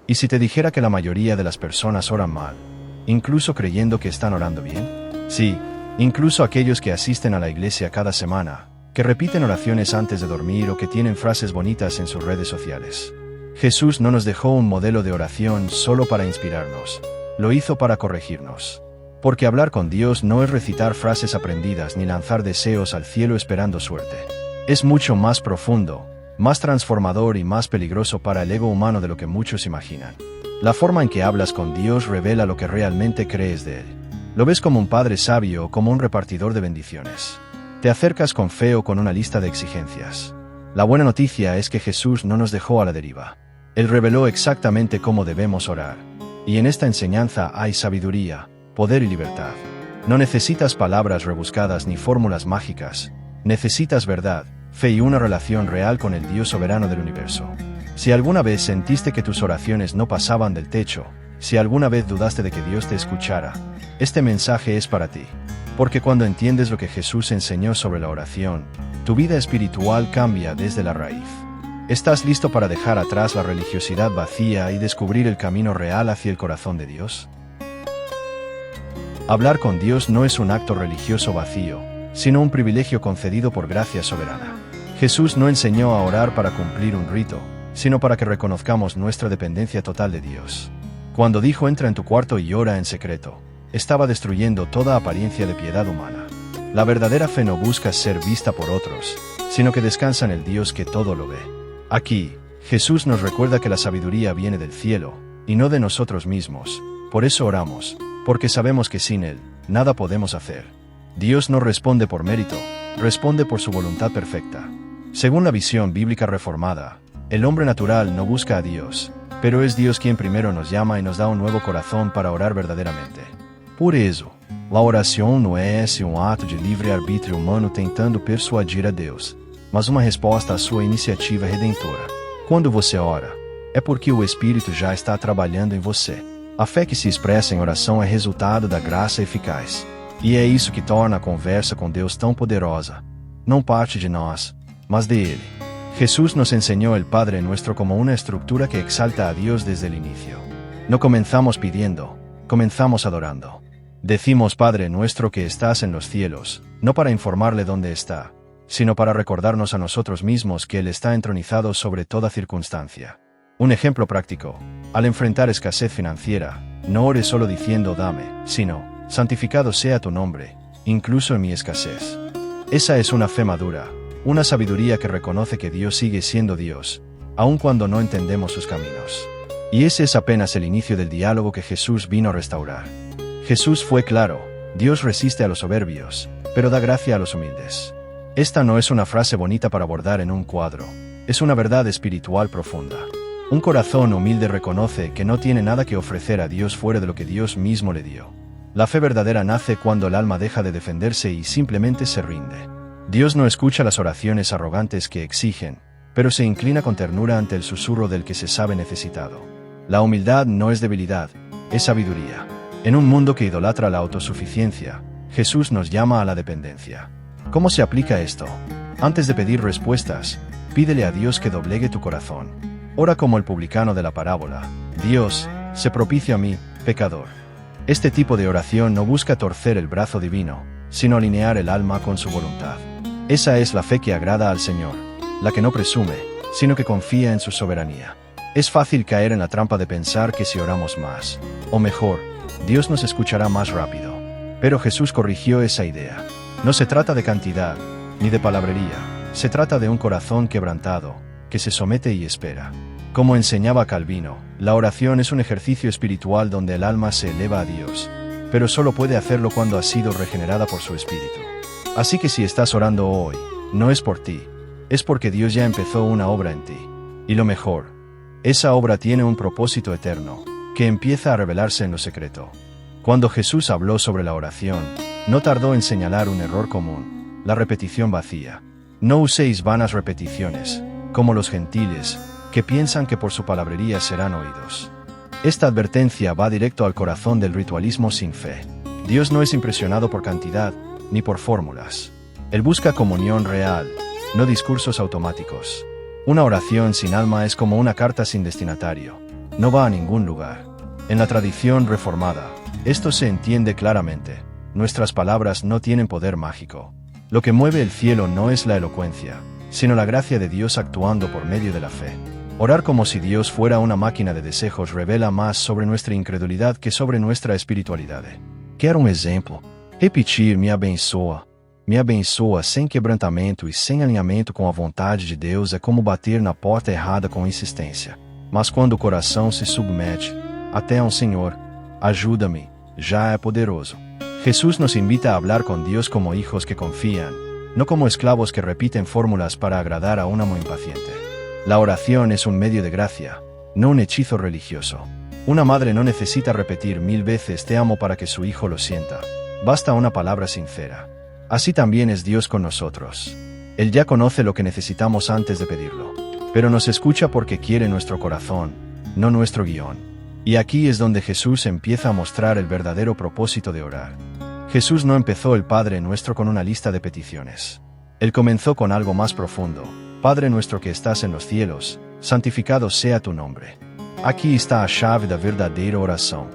¿Y si te dijera que la mayoría de las personas oran mal, incluso creyendo que están orando bien? Sí, incluso aquellos que asisten a la iglesia cada semana, que repiten oraciones antes de dormir o que tienen frases bonitas en sus redes sociales. Jesús no nos dejó un modelo de oración solo para inspirarnos, lo hizo para corregirnos. Porque hablar con Dios no es recitar frases aprendidas ni lanzar deseos al cielo esperando suerte. Es mucho más profundo, más transformador y más peligroso para el ego humano de lo que muchos imaginan. La forma en que hablas con Dios revela lo que realmente crees de Él. ¿Lo ves como un padre sabio o como un repartidor de bendiciones? ¿Te acercas con fe o con una lista de exigencias? La buena noticia es que Jesús no nos dejó a la deriva. Él reveló exactamente cómo debemos orar. Y en esta enseñanza hay sabiduría, poder y libertad. No necesitas palabras rebuscadas ni fórmulas mágicas. Necesitas verdad, fe y una relación real con el Dios soberano del universo. Si alguna vez sentiste que tus oraciones no pasaban del techo, si alguna vez dudaste de que Dios te escuchara, este mensaje es para ti. Porque cuando entiendes lo que Jesús enseñó sobre la oración, tu vida espiritual cambia desde la raíz. ¿Estás listo para dejar atrás la religiosidad vacía y descubrir el camino real hacia el corazón de Dios? Hablar con Dios no es un acto religioso vacío, sino un privilegio concedido por gracia soberana. Jesús no enseñó a orar para cumplir un rito, sino para que reconozcamos nuestra dependencia total de Dios. Cuando dijo entra en tu cuarto y ora en secreto, estaba destruyendo toda apariencia de piedad humana. La verdadera fe no busca ser vista por otros, sino que descansa en el Dios que todo lo ve. Aquí, Jesús nos recuerda que la sabiduría viene del cielo, y no de nosotros mismos. Por eso oramos, porque sabemos que sin Él, nada podemos hacer. Dios no responde por mérito, responde por su voluntad perfecta. Según la visión bíblica reformada, el hombre natural no busca a Dios, pero es Dios quien primero nos llama y nos da un nuevo corazón para orar verdaderamente. Por eso, a oração não é ato de livre-arbítrio humano tentando persuadir a Deus, mas uma resposta à sua iniciativa redentora. Quando você ora, é porque o Espírito já está trabalhando em você. A fé que se expressa em oração é resultado da graça eficaz. E é isso que torna a conversa com Deus tão poderosa. Não parte de nós, mas de Ele. Jesús nos enseñó el Padre Nuestro como una estructura que exalta a Dios desde el inicio. No comenzamos pidiendo, comenzamos adorando. Decimos Padre Nuestro que estás en los cielos, no para informarle dónde está, sino para recordarnos a nosotros mismos que Él está entronizado sobre toda circunstancia. Un ejemplo práctico: al enfrentar escasez financiera, no ores solo diciendo dame, sino, santificado sea tu nombre, incluso en mi escasez. Esa es una fe madura, una sabiduría que reconoce que Dios sigue siendo Dios, aun cuando no entendemos sus caminos. Y ese es apenas el inicio del diálogo que Jesús vino a restaurar. Jesús fue claro: Dios resiste a los soberbios, pero da gracia a los humildes. Esta no es una frase bonita para bordar en un cuadro, es una verdad espiritual profunda. Un corazón humilde reconoce que no tiene nada que ofrecer a Dios fuera de lo que Dios mismo le dio. La fe verdadera nace cuando el alma deja de defenderse y simplemente se rinde. Dios no escucha las oraciones arrogantes que exigen, pero se inclina con ternura ante el susurro del que se sabe necesitado. La humildad no es debilidad, es sabiduría. En un mundo que idolatra la autosuficiencia, Jesús nos llama a la dependencia. ¿Cómo se aplica esto? Antes de pedir respuestas, pídele a Dios que doblegue tu corazón. Ora como el publicano de la parábola: Dios, sé propicio a mí, pecador. Este tipo de oración no busca torcer el brazo divino, sino alinear el alma con su voluntad. Esa es la fe que agrada al Señor, la que no presume, sino que confía en su soberanía. Es fácil caer en la trampa de pensar que si oramos más, o mejor, Dios nos escuchará más rápido. Pero Jesús corrigió esa idea. No se trata de cantidad, ni de palabrería, se trata de un corazón quebrantado, que se somete y espera. Como enseñaba Calvino, la oración es un ejercicio espiritual donde el alma se eleva a Dios, pero solo puede hacerlo cuando ha sido regenerada por su Espíritu. Así que si estás orando hoy, no es por ti, es porque Dios ya empezó una obra en ti. Y lo mejor, esa obra tiene un propósito eterno, que empieza a revelarse en lo secreto. Cuando Jesús habló sobre la oración, no tardó en señalar un error común: la repetición vacía. No uséis vanas repeticiones, como los gentiles, que piensan que por su palabrería serán oídos. Esta advertencia va directo al corazón del ritualismo sin fe. Dios no es impresionado por cantidad, ni por fórmulas. Él busca comunión real, no discursos automáticos. Una oración sin alma es como una carta sin destinatario. no va a ningún lugar. En la tradición reformada, esto se entiende claramente. Nuestras palabras no tienen poder mágico. Lo que mueve el cielo no es la elocuencia, sino la gracia de Dios actuando por medio de la fe. Orar como si Dios fuera una máquina de desejos revela más sobre nuestra incredulidad que sobre nuestra espiritualidad. Quero um exemplo. Repetir me abençoa sem quebrantamento e sem alinhamento com a vontade de Deus é como bater na porta errada com insistência. Mas quando o coração se submete, até a Senhor, ajuda-me, já é poderoso. Jesús nos invita a hablar con Dios como hijos que confían, no como esclavos que repiten fórmulas para agradar a un amo impaciente. La oración es un medio de gracia, no un hechizo religioso. Una madre no necesita repetir 1000 veces te amo para que su hijo lo sienta. Basta una palabra sincera. Así también es Dios con nosotros. Él ya conoce lo que necesitamos antes de pedirlo, pero nos escucha porque quiere nuestro corazón, no nuestro guión. Y aquí es donde Jesús empieza a mostrar el verdadero propósito de orar. Jesús no empezó el Padre Nuestro con una lista de peticiones. Él comenzó con algo más profundo. Padre nuestro que estás en los cielos, santificado sea tu nombre. Aqui está a chave da verdadeira oração.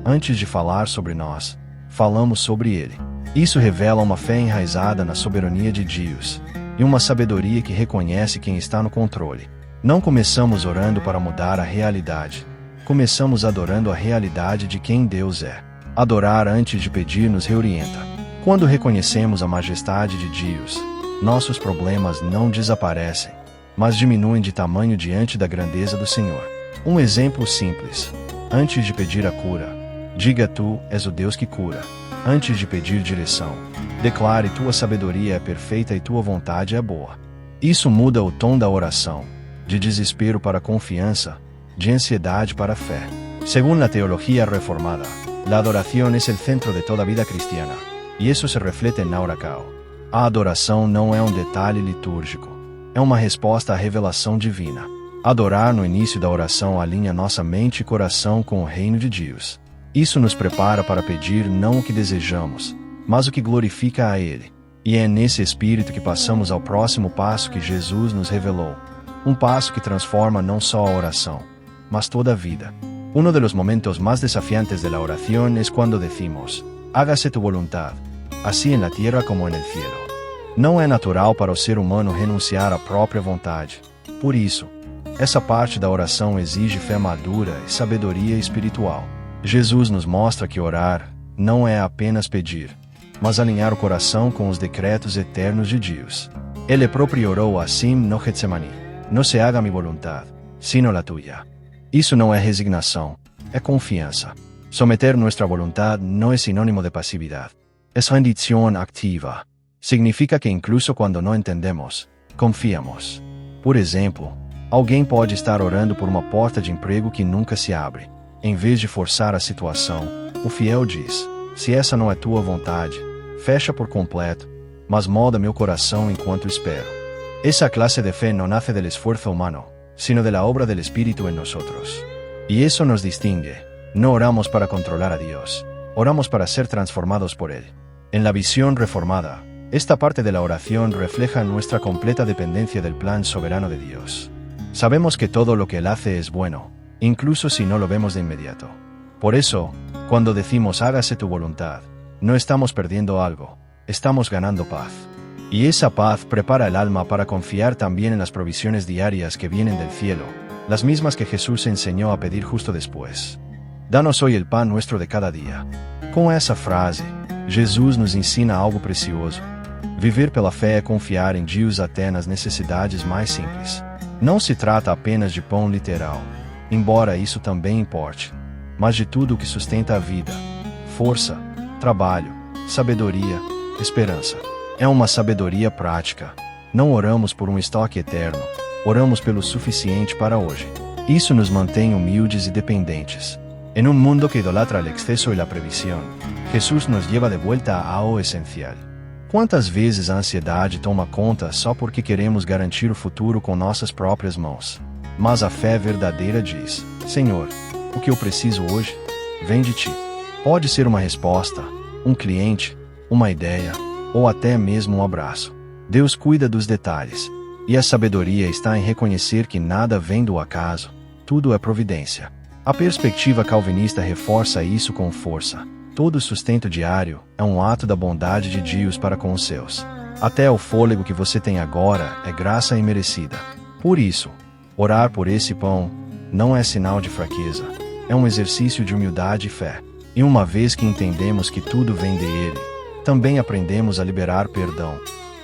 Antes de falar sobre nós, falamos sobre Ele. Isso revela uma fé enraizada na soberania de Deus, e uma sabedoria que reconhece quem está no controle. Não começamos orando para mudar a realidade. Começamos adorando a realidade de quem Deus é. Adorar antes de pedir nos reorienta. Quando reconhecemos a majestade de Deus, nossos problemas não desaparecem, mas diminuem de tamanho diante da grandeza do Senhor. Um exemplo simples. Antes de pedir a cura, diga tu és o Deus que cura. Antes de pedir direção, declare tua sabedoria é perfeita e tua vontade é boa. Isso muda o tom da oração, de desespero para confiança, de ansiedade para fé. Según la teología reformada, la adoración es el centro de toda vida cristiana, y eso se reflete na oração. A adoração não é um detalhe litúrgico, é uma resposta à revelação divina. Adorar no início da oração alinha nossa mente e coração com o reino de Deus. Isso nos prepara para pedir não o que desejamos, mas o que glorifica a Ele. E é nesse espírito que passamos ao próximo passo que Jesus nos revelou. Um passo que transforma não só a oração, mas toda a vida. Uno de los momentos más desafiantes de la oración es cuando decimos, hágase tu voluntad, así en la tierra como en el cielo. Não é natural para o ser humano renunciar à própria vontade. Por isso, essa parte da oração exige fé madura e sabedoria espiritual. Jesus nos mostra que orar não é apenas pedir, mas alinhar o coração com os decretos eternos de Deus. Ele próprio orou assim no Getsemani, no se haga mi voluntad, sino la tuya. Isso não é resignação, é confiança. Someter nuestra voluntad não é sinônimo de passividade. É rendição activa. Significa que incluso quando não entendemos, confiamos. Por exemplo, alguém pode estar orando por uma porta de emprego que nunca se abre. Em vez de forçar a situação, o fiel diz, se essa não é tua vontade, fecha por completo, mas molda meu coração enquanto espero. Essa classe de fé não nasce del esforço humano, sino de la obra del Espíritu en nosotros. Y eso nos distingue. No oramos para controlar a Dios, oramos para ser transformados por Él. En la visión reformada, esta parte de la oración refleja nuestra completa dependencia del plan soberano de Dios. Sabemos que todo lo que Él hace es bueno, incluso si no lo vemos de inmediato. Por eso, cuando decimos hágase tu voluntad, no estamos perdiendo algo, estamos ganando paz. Y esa paz prepara el alma para confiar también en las provisiones diarias que vienen del cielo, las mismas que Jesús enseñó a pedir justo después. Danos hoy el pan nuestro de cada día. Com essa frase, Jesus nos ensina algo precioso. Viver pela fé é confiar em Deus até nas necessidades mais simples. Não se trata apenas de pão literal, embora isso também importe, mas de tudo o que sustenta a vida: força, trabalho, sabedoria, esperança. É uma sabedoria prática. Não oramos por um estoque eterno, oramos pelo suficiente para hoje. Isso nos mantém humildes e dependentes. En un mundo que idolatra el exceso y la previsión, Jesús nos lleva de vuelta ao essencial. Quantas vezes a ansiedade toma conta só porque queremos garantir o futuro com nossas próprias mãos? Mas a fé verdadeira diz: Senhor, o que eu preciso hoje vem de Ti. Pode ser uma resposta, um cliente, uma ideia, ou até mesmo um abraço. Deus cuida dos detalhes, e a sabedoria está em reconhecer que nada vem do acaso, tudo é providência. A perspectiva calvinista reforça isso com força. Todo sustento diário é um ato da bondade de Deus para com os seus. Até o fôlego que você tem agora é graça imerecida. Por isso, orar por esse pão não é sinal de fraqueza, é um exercício de humildade e fé. E uma vez que entendemos que tudo vem dele, também aprendemos a liberar perdão,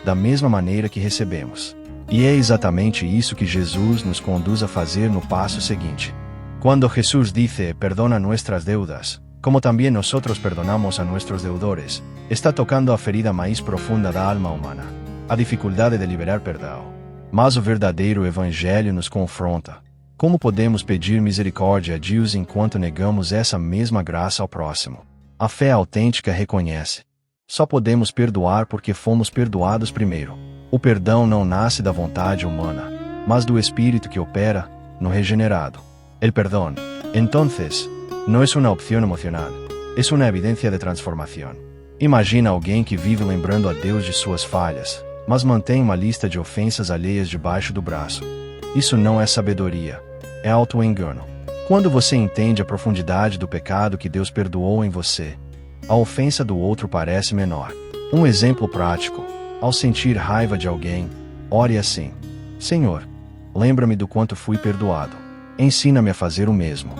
da mesma maneira que recebemos. E é exatamente isso que Jesus nos conduz a fazer no passo seguinte. Quando Jesus dice, perdona nuestras deudas, como también nosotros perdonamos a nuestros deudores, está tocando a ferida mais profunda da alma humana, a dificuldade de liberar perdão. Mas o verdadeiro evangelho nos confronta. Como podemos pedir misericórdia a Deus enquanto negamos essa mesma graça ao próximo? A fé autêntica reconhece. Só podemos perdoar porque fomos perdoados primeiro. O perdão não nasce da vontade humana, mas do Espírito que opera no regenerado. El perdón, entonces, no es una opción emocional, es una evidencia de transformación. Imagina alguém que vive lembrando a Deus de suas falhas, mas mantém uma lista de ofensas alheias debaixo do braço. Isso não é sabedoria, é auto-engano. Quando você entende a profundidade do pecado que Deus perdoou em você, a ofensa do outro parece menor. Um exemplo prático: ao sentir raiva de alguém, ore assim: Senhor, lembra-me do quanto fui perdoado. Ensina-me a fazer o mesmo.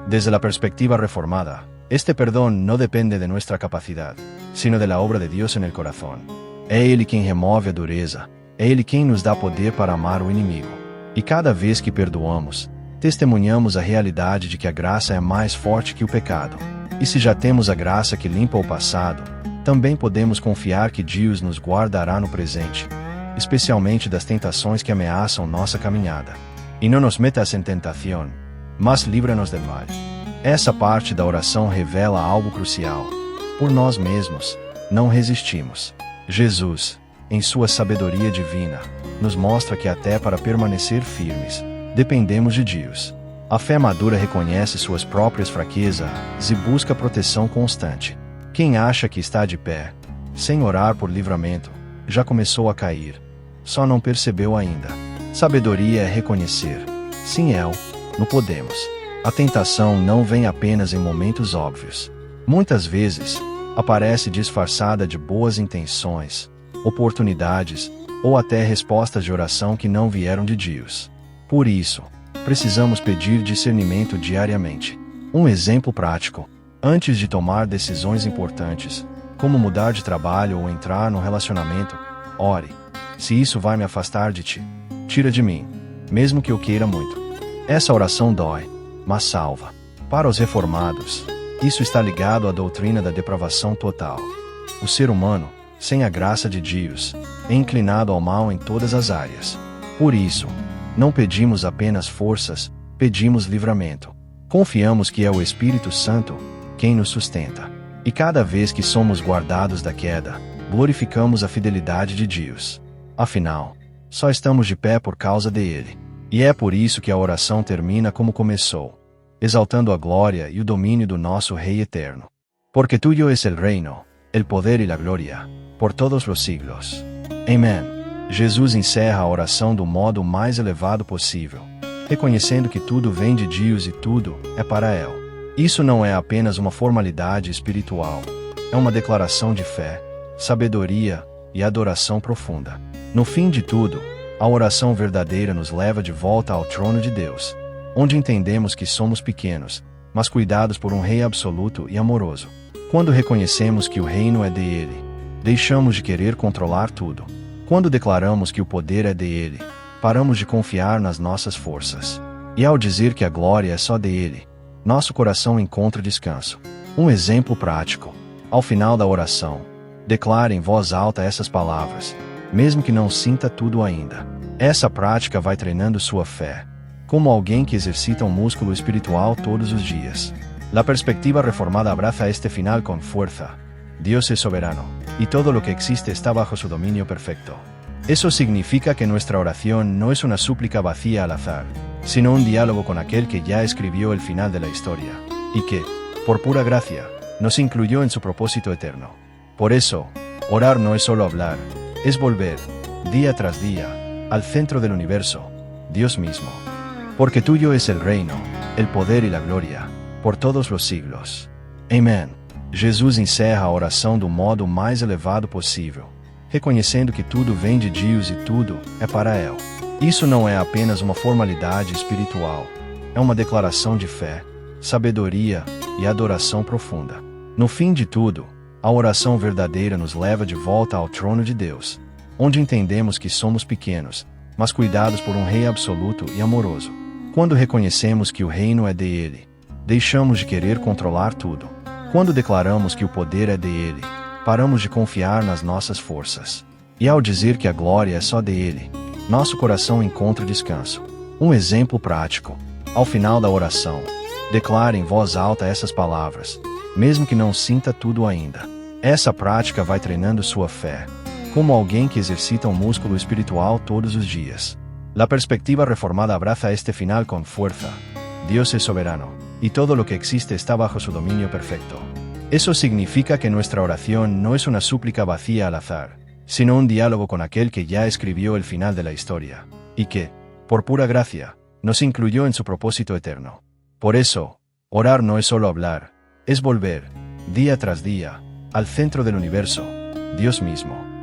Desde la perspectiva reformada, este perdón no depende de nuestra capacidad, sino de la obra de Dios en el corazón. É Ele quem remove a dureza, é Ele quem nos dá poder para amar o inimigo. E cada vez que perdoamos, testemunhamos a realidade de que a graça é mais forte que o pecado. E se já temos a graça que limpa o passado, também podemos confiar que Deus nos guardará no presente, especialmente das tentações que ameaçam nossa caminhada. E não nos metas em tentação, mas livra-nos del mal. Essa parte da oração revela algo crucial. Por nós mesmos, não resistimos. Jesus, em sua sabedoria divina, nos mostra que até para permanecer firmes, dependemos de Deus. A fé madura reconhece suas próprias fraquezas e busca proteção constante. Quem acha que está de pé, sem orar por livramento, já começou a cair. Só não percebeu ainda. Sabedoria é reconhecer. Sim, não podemos. A tentação não vem apenas em momentos óbvios. Muitas vezes, aparece disfarçada de boas intenções, oportunidades, ou até respostas de oração que não vieram de Deus. Por isso, precisamos pedir discernimento diariamente. Um exemplo prático: antes de tomar decisões importantes, como mudar de trabalho ou entrar num relacionamento, ore: se isso vai me afastar de ti, tira de mim, mesmo que eu queira muito. Essa oração dói, mas salva. Para os reformados, isso está ligado à doutrina da depravação total. O ser humano, sem a graça de Deus, é inclinado ao mal em todas as áreas. Por isso, não pedimos apenas forças, pedimos livramento. Confiamos que é o Espírito Santo quem nos sustenta. E cada vez que somos guardados da queda, glorificamos a fidelidade de Deus. Afinal, só estamos de pé por causa dele. E é por isso que a oração termina como começou, exaltando a glória e o domínio do nosso Rei eterno. Porque tuyo es el reino, el poder y la gloria, por todos los siglos. Amém. Jesus encerra a oração do modo mais elevado possível, reconhecendo que tudo vem de Deus e tudo é para Ele. Isso não é apenas uma formalidade espiritual, é uma declaração de fé, sabedoria e adoração profunda. No fim de tudo, a oração verdadeira nos leva de volta ao trono de Deus, onde entendemos que somos pequenos, mas cuidados por um Rei absoluto e amoroso. Quando reconhecemos que o reino é dele, deixamos de querer controlar tudo. Quando declaramos que o poder é dele, paramos de confiar nas nossas forças. E ao dizer que a glória é só dele, nosso coração encontra descanso. Um exemplo prático: ao final da oração, declare em voz alta essas palavras, mesmo que não sinta tudo ainda. Essa prática vai treinando sua fé, como alguém que exercita um músculo espiritual todos os dias. La perspectiva reformada abraza este final con fuerza. Dios es soberano, y todo lo que existe está bajo su dominio perfecto. Eso significa que nuestra oración no es una súplica vacía al azar, sino un diálogo con aquel que ya escribió el final de la historia, y que, por pura gracia, nos incluyó en su propósito eterno. Por eso, orar no es solo hablar, es volver, día tras día, al centro del universo, Dios mismo. Porque tuyo es el reino, el poder e a glória, por todos os siglos. Amém. Jesus encerra a oração do modo mais elevado possível, reconhecendo que tudo vem de Deus e tudo é para Ele. Isso não é apenas uma formalidade espiritual, é uma declaração de fé, sabedoria e adoração profunda. No fim de tudo, a oração verdadeira nos leva de volta ao trono de Deus, onde entendemos que somos pequenos, mas cuidados por um Rei absoluto e amoroso. Quando reconhecemos que o reino é dele, deixamos de querer controlar tudo. Quando declaramos que o poder é dele, paramos de confiar nas nossas forças. E ao dizer que a glória é só dele, nosso coração encontra descanso. Um exemplo prático. Ao final da oração, declare em voz alta essas palavras, mesmo que não sinta tudo ainda. Essa prática vai treinando sua fé, como alguém que exercita um músculo espiritual todos os dias. La perspectiva reformada abraza este final con fuerza. Dios es soberano, y todo lo que existe está bajo su dominio perfecto. Eso significa que nuestra oración no es una súplica vacía al azar, sino un diálogo con aquel que ya escribió el final de la historia, y que, por pura gracia, nos incluyó en su propósito eterno. Por eso, orar no es solo hablar, es volver, día tras día, al centro del universo, Dios mismo.